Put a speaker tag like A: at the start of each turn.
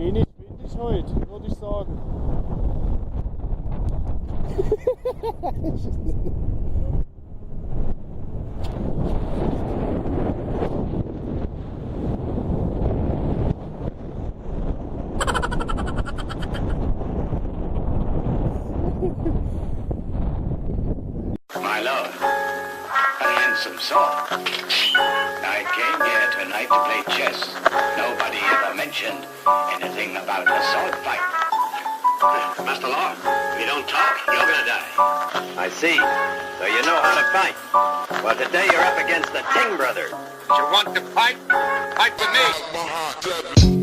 A: Wenig windig heute, würde ich sagen.
B: My lord, a handsome sword. I came here tonight to play chess. Nobody ever mentioned anything about a sword fight. Master Lord, if you don't talk, you're gonna die.
C: I see. So you know how to fight. Well, today you're up against the Ting brothers.
B: You want to fight? Fight with me.